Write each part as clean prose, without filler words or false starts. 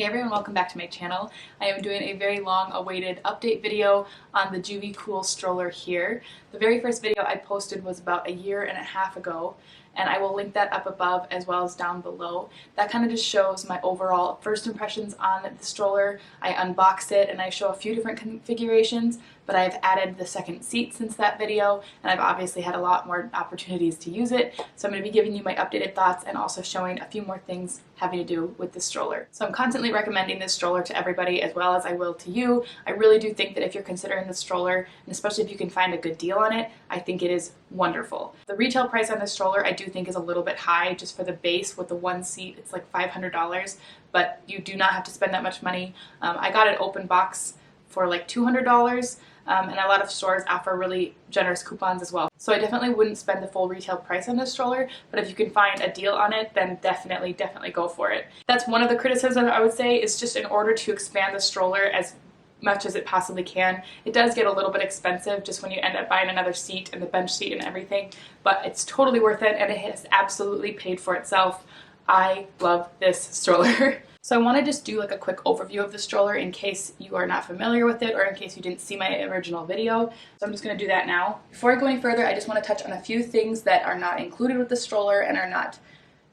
Hey everyone, welcome back to my channel. I am doing a very long awaited update video on the Joovy Qool stroller here. The very first video I posted was about a year and a half ago, and I will link that up above as well as down below. That kind of just shows my overall first impressions on the stroller. I unbox it and I show a few different configurations, but I've added the second seat since that video, and I've obviously had a lot more opportunities to use it. So I'm going to be giving you my updated thoughts and also showing a few more things having to do with the stroller. So I'm constantly recommending this stroller to everybody as well as I will to you. I really do think that if you're considering the stroller, and especially if you can find a good deal on it, I think it is wonderful. The retail price on this stroller I do think is a little bit high just for the base with the one seat. It's like $500, but you do not have to spend that much money. I got an open box for like $200. And a lot of stores offer really generous coupons as well. So I definitely wouldn't spend the full retail price on this stroller, but if you can find a deal on it, then definitely go for it. That's one of the criticisms I would say, is just in order to expand the stroller as much as it possibly can, it does get a little bit expensive just when you end up buying another seat and the bench seat and everything, but it's totally worth it and it has absolutely paid for itself. I love this stroller. So I want to just do like a quick overview of the stroller in case you are not familiar with it or in case you didn't see my original video. So I'm just going to do that now. Before I go any further, I just want to touch on a few things that are not included with the stroller and are not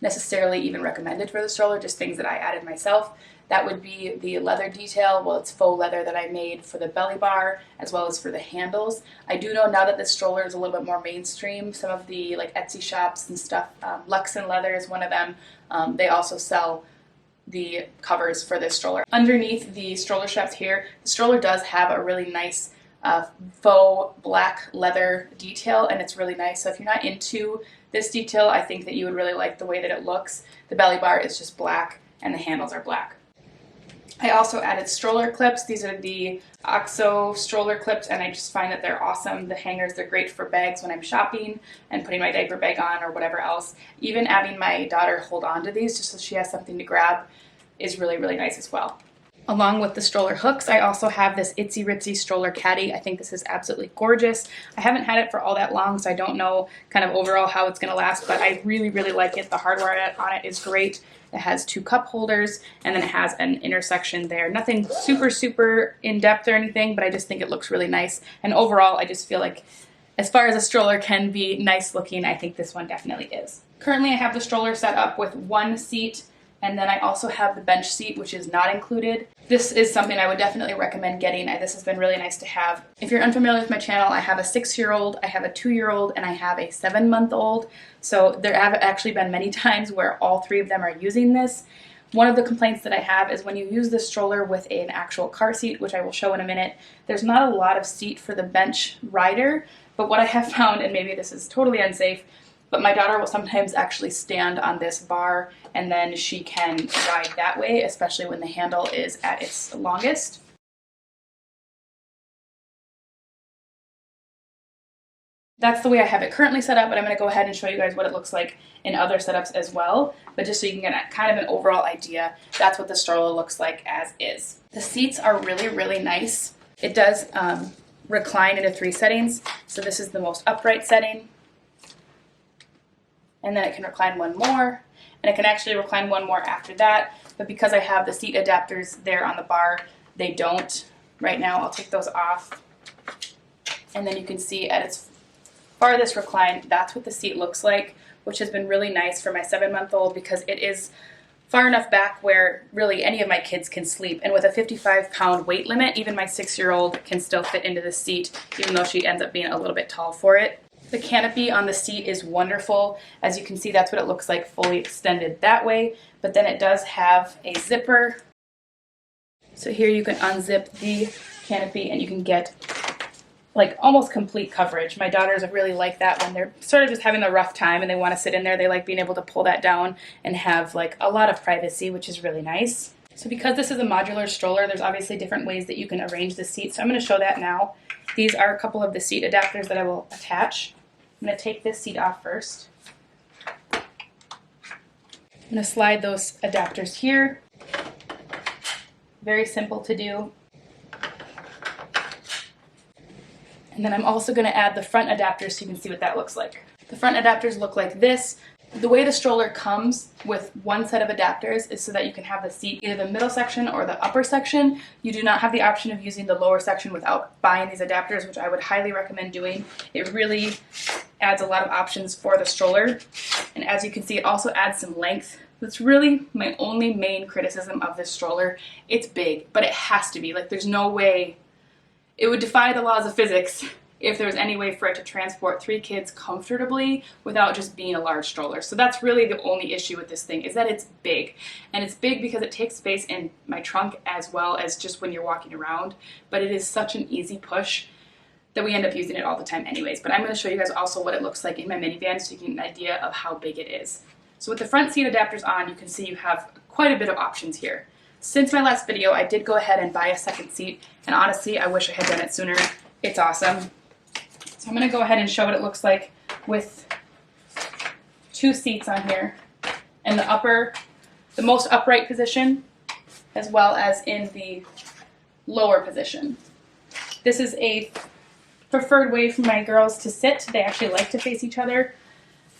necessarily even recommended for the stroller, just things that I added myself. That would be the leather detail. Well, it's faux leather that I made for the belly bar as well as for the handles. I do know now that this stroller is a little bit more mainstream. Some of the like Etsy shops and stuff, Luxon Leather is one of them. They also sell the covers for this stroller. Underneath the stroller straps here, the stroller does have a really nice faux black leather detail, and it's really nice. So if you're not into this detail, I think that you would really like the way that it looks. The belly bar is just black and the handles are black. I also added stroller clips. These are the OXO stroller clips, and I just find that they're awesome. The hangers, they're great for bags when I'm shopping and putting my diaper bag on or whatever else. Even having my daughter hold on to these just so she has something to grab is really, really nice as well. Along with the stroller hooks, I also have this itsy ritsy stroller caddy. I think this is absolutely gorgeous. I haven't had it for all that long, so I don't know kind of overall how it's going to last, but I really, really like it. The hardware on it is great. It has two cup holders, and then it has an intersection there. Nothing super, super in-depth or anything, but I just think it looks really nice. And overall, I just feel like as far as a stroller can be nice looking, I think this one definitely is. Currently, I have the stroller set up with one seat, and then I also have the bench seat, which is not included. This is something I would definitely recommend getting. This has been really nice to have. If you're unfamiliar with my channel, I have a 6-year-old, I have a 2-year-old, and I have a 7-month-old. So there have actually been many times where all three of them are using this. One of the complaints that I have is when you use the stroller with an actual car seat, which I will show in a minute, there's not a lot of seat for the bench rider. But what I have found, and maybe this is totally unsafe, but my daughter will sometimes actually stand on this bar and then she can ride that way, especially when the handle is at its longest. That's the way I have it currently set up, but I'm going to go ahead and show you guys what it looks like in other setups as well. But just so you can get kind of an overall idea, that's what the stroller looks like as is. The seats are really, really nice. It does recline into 3 settings. So this is the most upright setting. And then it can recline one more, and it can actually recline one more after that, but because I have the seat adapters there on the bar, they don't right now. I'll take those off, and then you can see at its farthest recline, that's what the seat looks like, which has been really nice for my 7-month-old because it is far enough back where really any of my kids can sleep, and with a 55-pound weight limit, even my 6-year-old can still fit into the seat, even though she ends up being a little bit tall for it. The canopy on the seat is wonderful. As you can see, that's what it looks like fully extended that way, but then it does have a zipper. So here you can unzip the canopy and you can get like almost complete coverage. My daughters really like that when they're sort of just having a rough time and they want to sit in there. They like being able to pull that down and have like a lot of privacy, which is really nice. So because this is a modular stroller, there's obviously different ways that you can arrange the seat. So I'm going to show that now. These are a couple of the seat adapters that I will attach. I'm going to take this seat off first. I'm going to slide those adapters here. Very simple to do. And then I'm also going to add the front adapters so you can see what that looks like. The front adapters look like this. The way the stroller comes with one set of adapters is so that you can have the seat either the middle section or the upper section. You do not have the option of using the lower section without buying these adapters, which I would highly recommend doing. It really adds a lot of options for the stroller. And as you can see, it also adds some length. That's really my only main criticism of this stroller. It's big, but it has to be. Like, there's no way. It would defy the laws of physics if there was any way for it to transport 3 kids comfortably without just being a large stroller. So that's really the only issue with this thing, is that it's big. And it's big because it takes space in my trunk as well as just when you're walking around. But it is such an easy push that we end up using it all the time anyways. But I'm going to show you guys also what it looks like in my minivan so you can get an idea of how big it is. So with the front seat adapters on, you can see you have quite a bit of options here. Since my last video, I did go ahead and buy a second seat, and honestly, I wish I had done it sooner. It's awesome. So I'm going to go ahead and show what it looks like with 2 seats on here, in the most upright position, as well as in the lower position. This is a preferred way for my girls to sit. They actually like to face each other.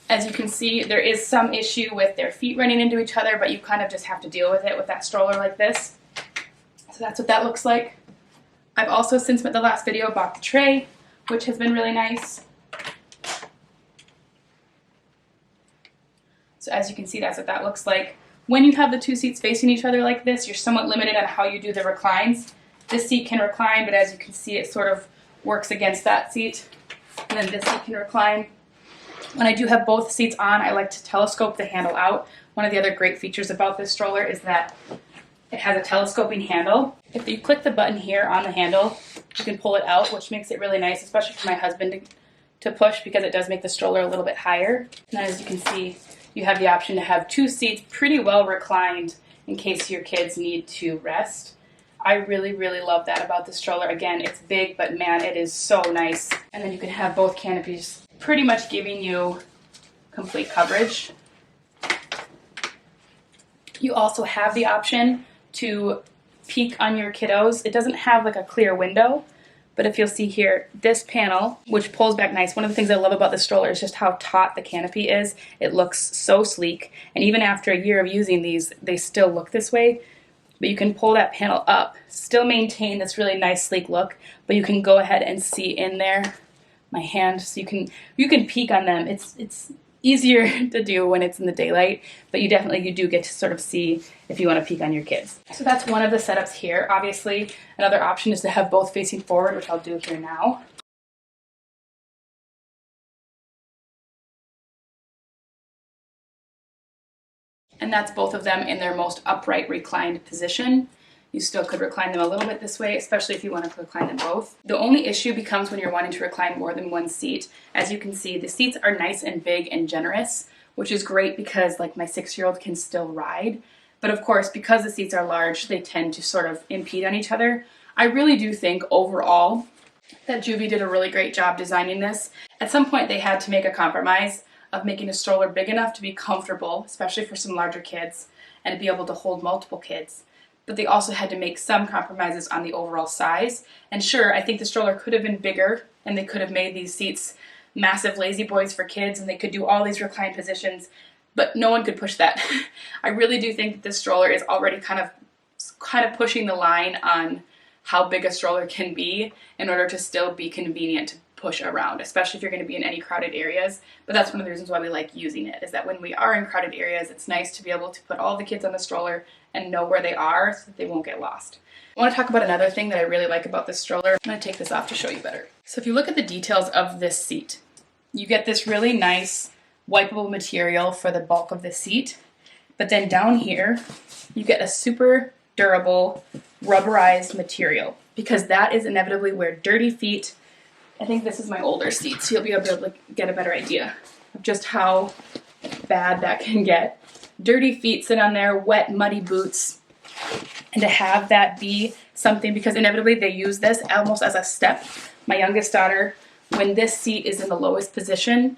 As you can see, there is some issue with their feet running into each other, but you kind of just have to deal with it with that stroller like this. So that's what that looks like. I've also, since the last video, bought the tray, which has been really nice. So as you can see, that's what that looks like. When you have the 2 seats facing each other like this, you're somewhat limited on how you do the reclines. This seat can recline, but as you can see, it sort of works against that seat. And then this seat can recline. When I do have both seats on, I like to telescope the handle out. One of the other great features about this stroller is that it has a telescoping handle. If you click the button here on the handle, you can pull it out, which makes it really nice, especially for my husband to push, because it does make the stroller a little bit higher. And as you can see, you have the option to have 2 seats pretty well reclined in case your kids need to rest. I really, really love that about the stroller. Again, it's big, but man, it is so nice. And then you can have both canopies pretty much giving you complete coverage. You also have the option to peek on your kiddos. It doesn't have like a clear window, but if you'll see here, this panel, which pulls back nice, one of the things I love about the stroller is just how taut the canopy is. It looks so sleek, and even after a year of using these, they still look this way. But you can pull that panel up, still maintain this really nice sleek look, but you can go ahead and see in there my hand, so you can peek on them. It's easier to do when it's in the daylight, but you do get to sort of see if you want to peek on your kids. So that's one of the setups here. Obviously, another option is to have both facing forward, which I'll do here now. And that's both of them in their most upright reclined position. You still could recline them a little bit this way, especially if you want to recline them both. The only issue becomes when you're wanting to recline more than one seat. As you can see, the seats are nice and big and generous, which is great because like my 6-year-old can still ride. But of course, because the seats are large, they tend to sort of impede on each other. I really do think overall that Joovy did a really great job designing this. At some point, they had to make a compromise of making a stroller big enough to be comfortable, especially for some larger kids, and to be able to hold multiple kids. But they also had to make some compromises on the overall size. And sure, I think the stroller could have been bigger, and they could have made these seats massive lazy boys for kids, and they could do all these reclined positions, but no one could push that. I really do think that this stroller is already kind of pushing the line on how big a stroller can be in order to still be convenient to push around, especially if you're going to be in any crowded areas. But that's one of the reasons why we like using it, is that when we are in crowded areas, it's nice to be able to put all the kids on the stroller and know where they are so that they won't get lost. I want to talk about another thing that I really like about this stroller. I'm going to take this off to show you better. So if you look at the details of this seat, you get this really nice wipeable material for the bulk of the seat, but then down here you get a super durable rubberized material, because that is inevitably where dirty feet, I think this is my older seat, so you'll be able to get a better idea of just how bad that can get. Dirty feet sit on there, wet, muddy boots, and to have that be something, because inevitably they use this almost as a step. My youngest daughter, when this seat is in the lowest position,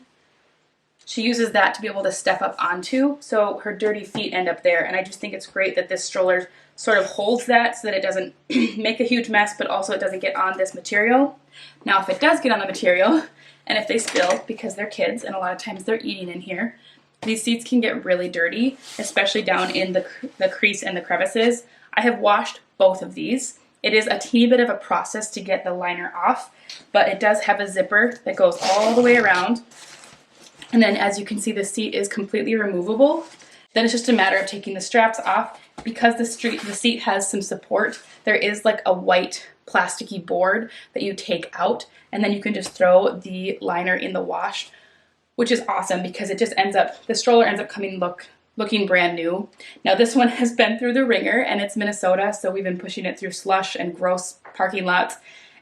she uses that to be able to step up onto, so her dirty feet end up there. And I just think it's great that this stroller sort of holds that so that it doesn't make a huge mess, but also it doesn't get on this material. Now, if it does get on the material, and if they spill, because they're kids and a lot of times they're eating in here, These seats can get really dirty, especially down in the crease and the crevices. I have washed both of these. It is a teeny bit of a process to get the liner off, but it does have a zipper that goes all the way around. And then as you can see, the seat is completely removable. Then it's just a matter of taking the straps off. Because the seat has some support, there is like a white plasticky board that you take out, and then you can just throw the liner in the wash, which is awesome because it just the stroller ends up looking brand new. Now this one has been through the ringer, and it's Minnesota, so we've been pushing it through slush and gross parking lots,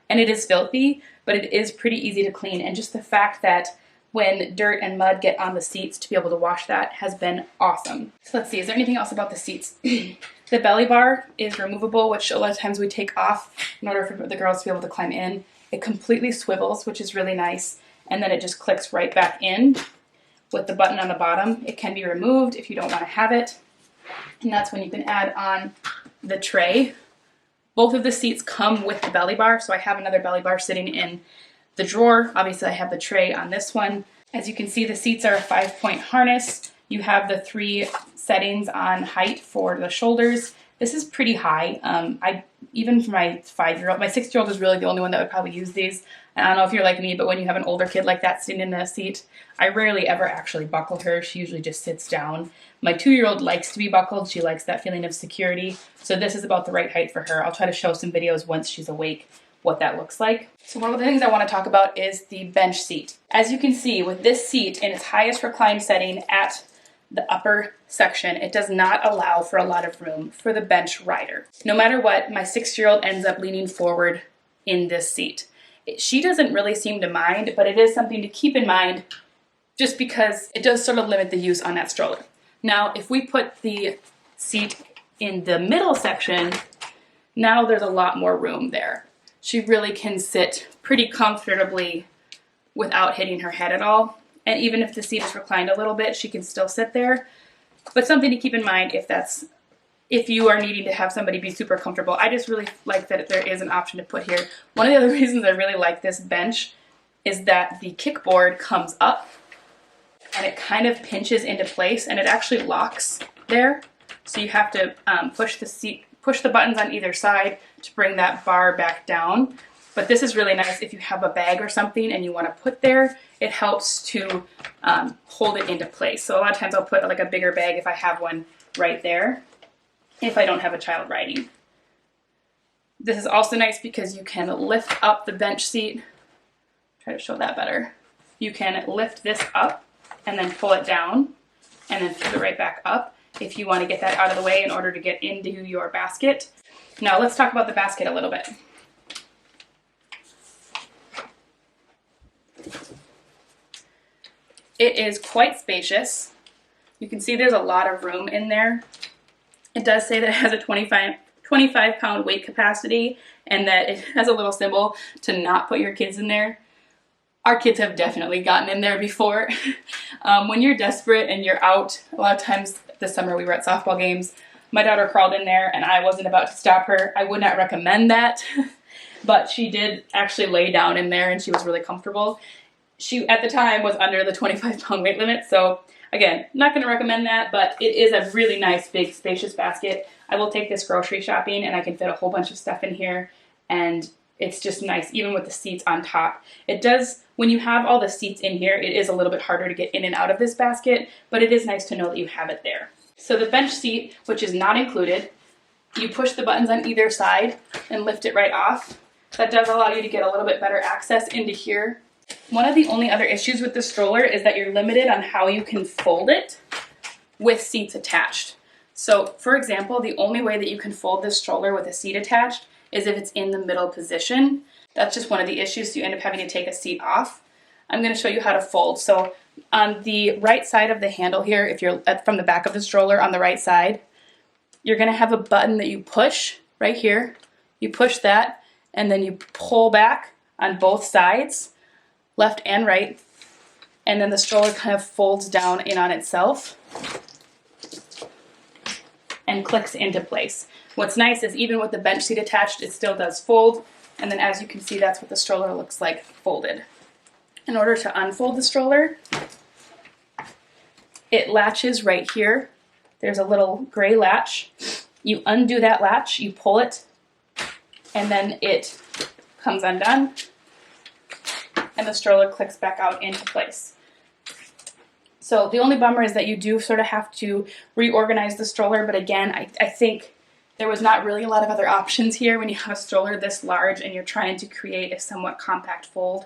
and it is filthy, but it is pretty easy to clean. And just the fact that when dirt and mud get on the seats, to be able to wash that has been awesome. So let's see, is there anything else about the seats? The belly bar is removable, which a lot of times we take off in order for the girls to be able to climb in. It completely swivels, which is really nice, and then it just clicks right back in with the button on the bottom. It can be removed if you don't want to have it, and that's when you can add on the tray. Both of the seats come with the belly bar, so I have another belly bar sitting in the drawer. Obviously I have the tray on this one. As you can see, the seats are a 5-point harness. You have the 3 settings on height for the shoulders. This is pretty high. Even for my 5-year-old, my 6-year-old is really the only one that would probably use these. And I don't know if you're like me, but when you have an older kid like that sitting in the seat, I rarely ever actually buckle her. She usually just sits down. My 2-year-old likes to be buckled. She likes that feeling of security. So this is about the right height for her. I'll try to show some videos once she's awake what that looks like. So one of the things I want to talk about is the bench seat. As you can see, with this seat in its highest recline setting at the upper section, it does not allow for a lot of room for the bench rider. No matter what, my 6-year-old ends up leaning forward in this seat. She doesn't really seem to mind, but it is something to keep in mind just because it does sort of limit the use on that stroller. Now, if we put the seat in the middle section, now there's a lot more room there. She really can sit pretty comfortably without hitting her head at all. And even if the seat is reclined a little bit, she can still sit there. But something to keep in mind if you are needing to have somebody be super comfortable. I just really like that there is an option to put here. One of the other reasons I really like this bench is that the kickboard comes up and it kind of pinches into place, and it actually locks there. So you have to push the buttons on either side to bring that bar back down. But this is really nice if you have a bag or something and you want to put there. It helps to hold it into place. So a lot of times I'll put like a bigger bag if I have one right there, if I don't have a child riding. This is also nice because you can lift up the bench seat. Try to show that better. You can lift this up and then pull it down and then put it right back up if you want to get that out of the way in order to get into your basket. Now let's talk about the basket a little bit. It is quite spacious. You can see there's a lot of room in there. It does say that it has a 25-pound weight capacity and that it has a little symbol to not put your kids in there. Our kids have definitely gotten in there before. When you're desperate and you're out, a lot of times this summer we were at softball games, my daughter crawled in there and I wasn't about to stop her. I would not recommend that, but she did actually lay down in there and she was really comfortable. She, at the time, was under the 25-pound weight limit, so again, not going to recommend that, but it is a really nice, big, spacious basket. I will take this grocery shopping and I can fit a whole bunch of stuff in here, and it's just nice, even with the seats on top. It does, when you have all the seats in here, it is a little bit harder to get in and out of this basket, but it is nice to know that you have it there. So the bench seat, which is not included, you push the buttons on either side and lift it right off. That does allow you to get a little bit better access into here. One of the only other issues with the stroller is that you're limited on how you can fold it with seats attached. So, for example, the only way that you can fold this stroller with a seat attached is if it's in the middle position. That's just one of the issues, so you end up having to take a seat off. I'm going to show you how to fold. So on the right side of the handle here, if you're from the back of the stroller on the right side, you're going to have a button that you push right here. You push that and then you pull back on both sides, left and right, and then the stroller kind of folds down in on itself and clicks into place. What's nice is even with the bench seat attached, it still does fold, and then as you can see, that's what the stroller looks like folded. In order to unfold the stroller, it latches right here. There's a little gray latch. You undo that latch, you pull it, and then it comes undone, and the stroller clicks back out into place. So the only bummer is that you do sort of have to reorganize the stroller, but again, I think there was not really a lot of other options here when you have a stroller this large and you're trying to create a somewhat compact fold.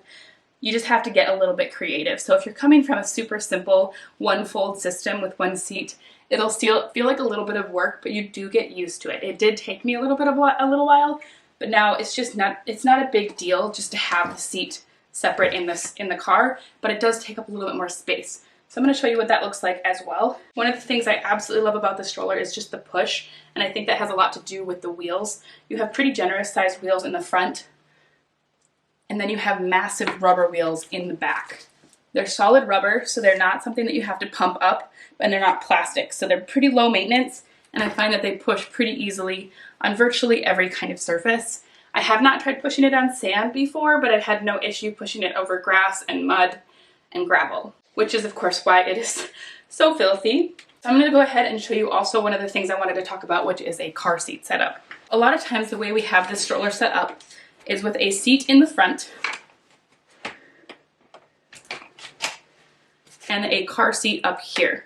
You just have to get a little bit creative. So if you're coming from a super simple one fold system with one seat, it'll still feel like a little bit of work, but you do get used to it. It did take me a little while, but now it's not a big deal just to have the seat separate in the car, but it does take up a little bit more space. So I'm going to show you what that looks like as well. One of the things I absolutely love about the stroller is just the push, and I think that has a lot to do with the wheels. You have pretty generous sized wheels in the front, and then you have massive rubber wheels in the back. They're solid rubber, so they're not something that you have to pump up, and they're not plastic, so they're pretty low maintenance, and I find that they push pretty easily on virtually every kind of surface. I have not tried pushing it on sand before, but I've had no issue pushing it over grass and mud and gravel, which is of course why it is so filthy. So I'm going to go ahead and show you also one of the things I wanted to talk about, which is a car seat setup. A lot of times the way we have this stroller set up is with a seat in the front and a car seat up here.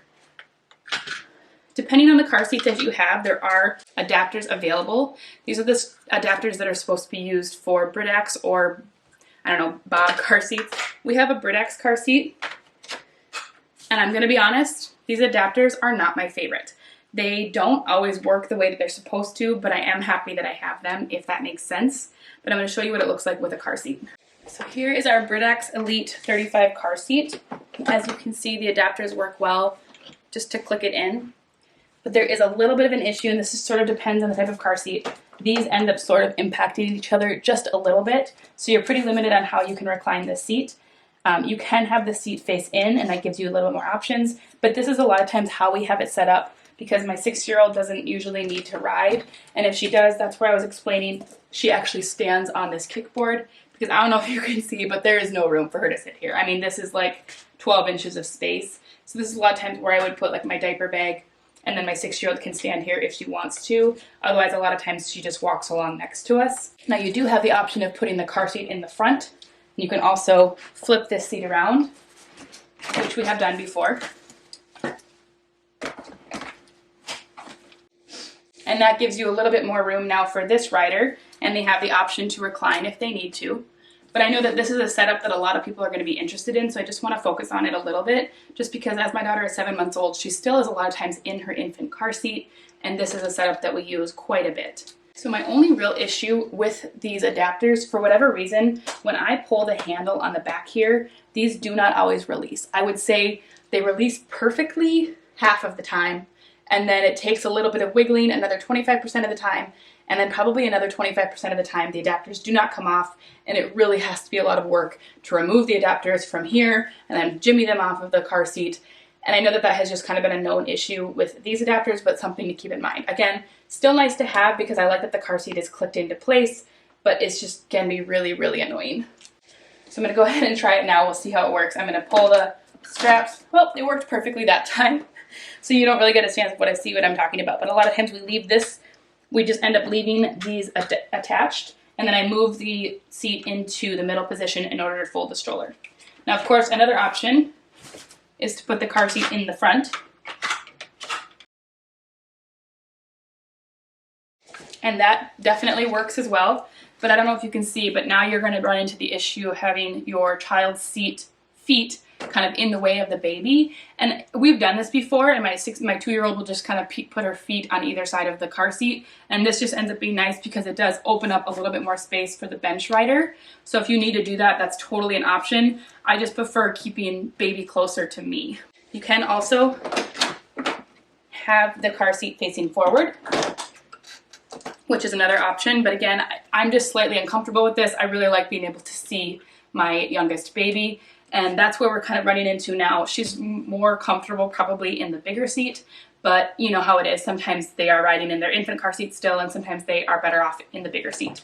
Depending on the car seat that you have, there are adapters available. These are the adapters that are supposed to be used for Britax or, I don't know, Bob car seats. We have a Britax car seat, and I'm gonna be honest, these adapters are not my favorite. They don't always work the way that they're supposed to, but I am happy that I have them, if that makes sense. But I'm gonna show you what it looks like with a car seat. So here is our Britax Elite 35 car seat. As you can see, the adapters work well just to click it in. But there is a little bit of an issue, and this sort of depends on the type of car seat. These end up sort of impacting each other just a little bit, so you're pretty limited on how you can recline this seat. You can have the seat face in, and that gives you a little bit more options, but this is a lot of times how we have it set up because my 6-year-old doesn't usually need to ride, and if she does, that's where I was explaining, she actually stands on this kickboard because I don't know if you can see, but there is no room for her to sit here. I mean, this is like 12 inches of space, so this is a lot of times where I would put like my diaper bag, and then my 6-year-old can stand here if she wants to. Otherwise, a lot of times she just walks along next to us. Now you do have the option of putting the car seat in the front. You can also flip this seat around, which we have done before. And that gives you a little bit more room now for this rider, and they have the option to recline if they need to. But I know that this is a setup that a lot of people are going to be interested in, so I just want to focus on it a little bit, just because as my daughter is 7 months old, she still is a lot of times in her infant car seat, and this is a setup that we use quite a bit. So my only real issue with these adapters, for whatever reason, when I pull the handle on the back here, these do not always release. I would say they release perfectly half of the time, and then it takes a little bit of wiggling another 25% of the time, and then probably another 25% of the time the adapters do not come off, and it really has to be a lot of work to remove the adapters from here and then jimmy them off of the car seat. And I know that that has just kind of been a known issue with these adapters, but something to keep in mind. Again, still nice to have because I like that the car seat is clipped into place, but it's just can be really, really annoying. So I'm gonna go ahead and try it now. We'll see how it works. I'm gonna pull the straps. Well, it worked perfectly that time. So you don't really get a chance of what I'm talking about. But a lot of times we just end up leaving these attached, and then I move the seat into the middle position in order to fold the stroller. Now, of course, another option is to put the car seat in the front. And that definitely works as well. But I don't know if you can see, but now you're going to run into the issue of having your child's feet kind of in the way of the baby. And we've done this before, and my 2-year-old will just kind of put her feet on either side of the car seat, and this just ends up being nice because it does open up a little bit more space for the bench rider. So if you need to do that, that's totally an option. I just prefer keeping baby closer to me. You can also have the car seat facing forward, which is another option, but again, I'm just slightly uncomfortable with this. I really like being able to see my youngest baby, and that's where we're kind of running into now. She's more comfortable probably in the bigger seat, but you know how it is. Sometimes they are riding in their infant car seat still, and sometimes they are better off in the bigger seat.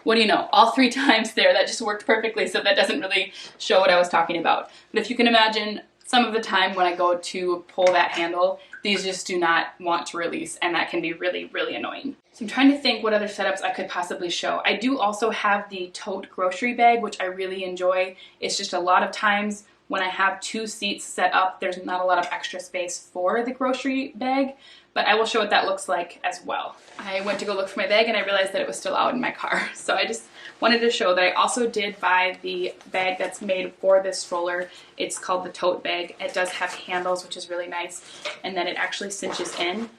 What do you know? All 3 times there, that just worked perfectly, so that doesn't really show what I was talking about. But if you can imagine some of the time when I go to pull that handle, these just do not want to release, and that can be really, really annoying. So I'm trying to think what other setups I could possibly show. I do also have the tote grocery bag, which I really enjoy. It's just a lot of times when I have 2 seats set up, there's not a lot of extra space for the grocery bag, but I will show what that looks like as well. I went to go look for my bag and I realized that it was still out in my car. So I just wanted to show that I also did buy the bag that's made for this stroller. It's called the Tote Bag. It does have handles, which is really nice, and then it actually cinches in.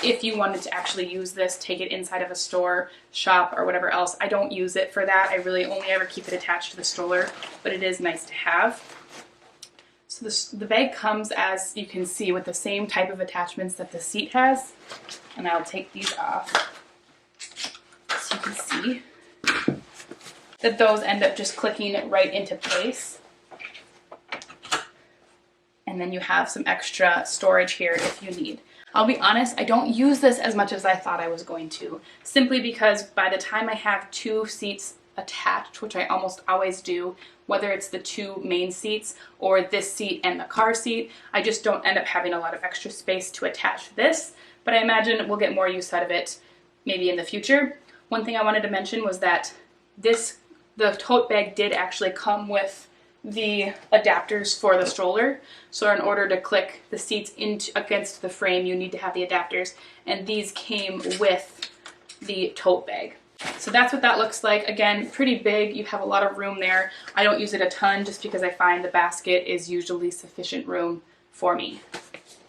If you wanted to actually use this, take it inside of a store, shop, or whatever else. I don't use it for that. I really only ever keep it attached to the stroller, but it is nice to have. So the bag comes, as you can see, with the same type of attachments that the seat has. And I'll take these off so you can see that those end up just clicking right into place. And then you have some extra storage here if you need. I'll be honest, I don't use this as much as I thought I was going to, simply because by the time I have 2 seats attached, which I almost always do, whether it's the 2 main seats or this seat and the car seat, I just don't end up having a lot of extra space to attach this, but I imagine we'll get more use out of it maybe in the future. One thing I wanted to mention was that the tote bag did actually come with the adapters for the stroller. So in order to click the seats against the frame, you need to have the adapters, and these came with the tote bag. So that's what that looks like. Again, pretty big. You have a lot of room there. I don't use it a ton just because I find the basket is usually sufficient room for me.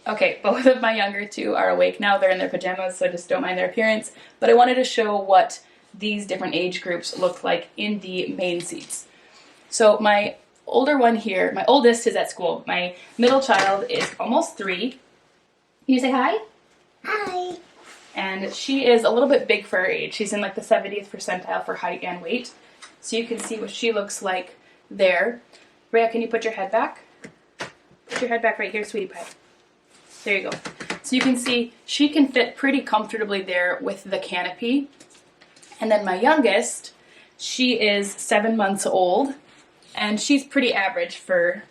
Okay, both of my younger 2 are awake now. They're in their pajamas, so just don't mind their appearance. But I wanted to show what these different age groups look like in the main seats. So my older one here, my oldest is at school. My middle child is almost 3. Can you say hi? Hi. And she is a little bit big for her age. She's in like the 70th percentile for height and weight. So you can see what she looks like there. Rhea, can you put your head back? Put your head back right here, sweetie pie. There you go. So you can see she can fit pretty comfortably there with the canopy. And then my youngest, she is 7 months old, and she's pretty average for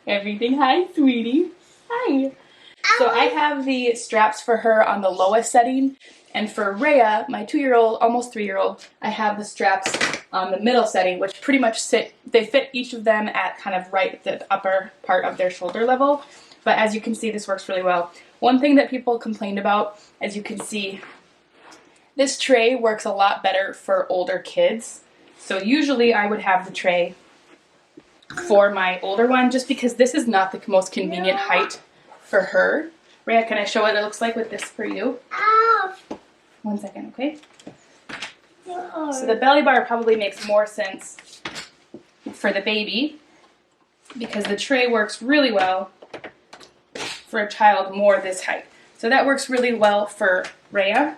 everything. Hi, sweetie. Hi. So I have the straps for her on the lowest setting, and for Rhea, my 2-year-old, almost 3-year-old, I have the straps on the middle setting, which pretty much they fit each of them at kind of right the upper part of their shoulder level. But as you can see, this works really well. One thing that people complained about, as you can see, this tray works a lot better for older kids. So usually I would have the tray for my older one, just because this is not the most convenient height for her. Rhea, can I show what it looks like with this for you? 1 second, okay? So the belly bar probably makes more sense for the baby, because the tray works really well for a child more this height. So that works really well for Rhea.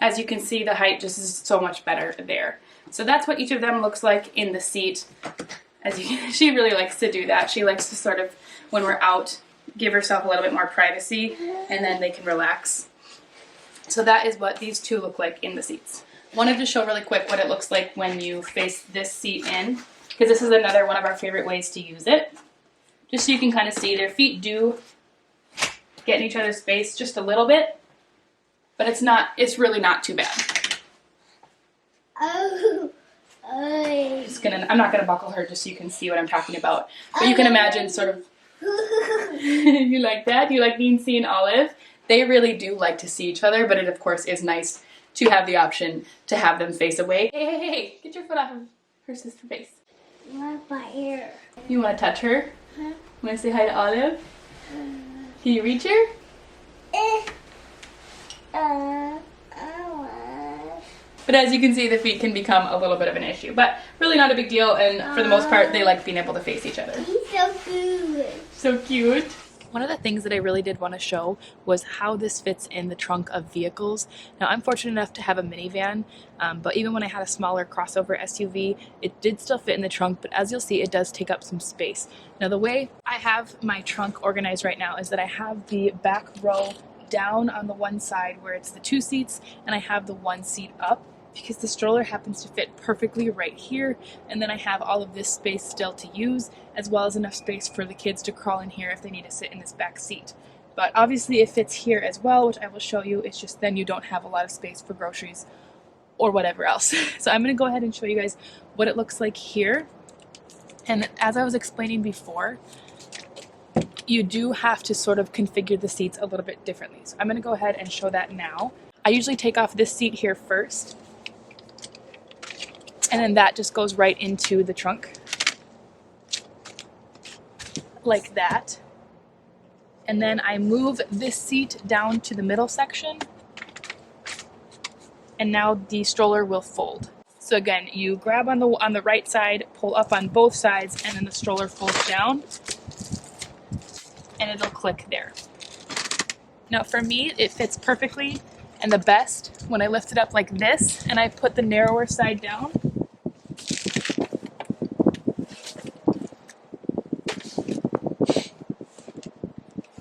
As you can see, the height just is so much better there. So that's what each of them looks like in the seat. She really likes to do that. She likes to sort of, when we're out, give herself a little bit more privacy, and then they can relax. So that is what these 2 look like in the seats. Wanted to show really quick what it looks like when you face this seat in, because this is another one of our favorite ways to use it. Just so you can kind of see, their feet do get in each other's space just a little bit, but it's really not too bad. I'm not gonna buckle her just so you can see what I'm talking about. But you can imagine sort of, you like that? You like being seen, Olive? They really do like to see each other, but it of course is nice to have the option to have them face away. Hey, get your foot off of her sister's face. My hair. You wanna touch her? Huh? Wanna say hi to Olive? Can you reach her? But as you can see, the feet can become a little bit of an issue, but really not a big deal, and for the most part, they like being able to face each other. He's so cute. So cute. One of the things that I really did want to show was how this fits in the trunk of vehicles. Now, I'm fortunate enough to have a minivan, but even when I had a smaller crossover SUV, it did still fit in the trunk, but as you'll see, it does take up some space. Now, the way I have my trunk organized right now is that I have the back row down on the one side where it's the 2 seats, and I have the 1 seat up. because the stroller happens to fit perfectly right here, and then I have all of this space still to use, as well as enough space for the kids to crawl in here if they need to sit in this back seat. But obviously it fits here as well, which I will show you. It's just then you don't have a lot of space for groceries or whatever else. So I'm going to go ahead and show you guys what it looks like here. And as I was explaining before, you do have to sort of configure the seats a little bit differently. So I'm going to go ahead and show that now. I usually take off this seat here first, and then that just goes right into the trunk like that. And then I move this seat down to the middle section, and now the stroller will fold. So again, you grab on the right side, pull up on both sides, and then the stroller folds down, and it'll click there. Now for me, it fits perfectly and the best when I lift it up like this and I put the narrower side down.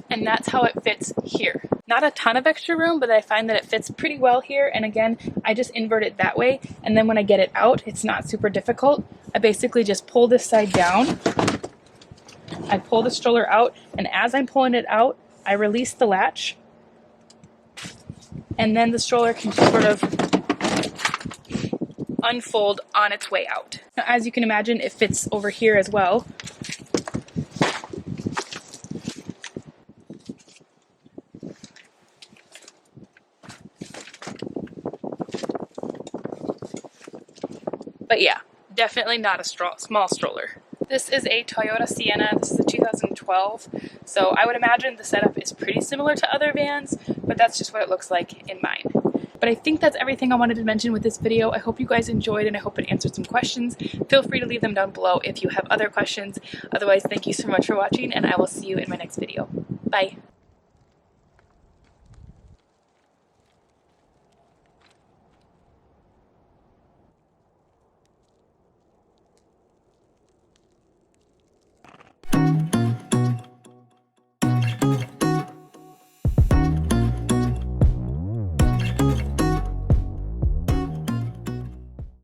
And that's how it fits here. Not a ton of extra room, but I find that it fits pretty well here. And again, I just invert it that way. And then when I get it out, it's not super difficult. I basically just pull this side down. I pull the stroller out, and as I'm pulling it out, I release the latch. And then the stroller can sort of unfold on its way out. Now, as you can imagine, it fits over here as well. But yeah, definitely not a small stroller. This is a Toyota Sienna. This is a 2012. So I would imagine the setup is pretty similar to other vans, but that's just what it looks like in mine. But I think that's everything I wanted to mention with this video. I hope you guys enjoyed, and I hope it answered some questions. Feel free to leave them down below if you have other questions. Otherwise, thank you so much for watching, and I will see you in my next video. Bye.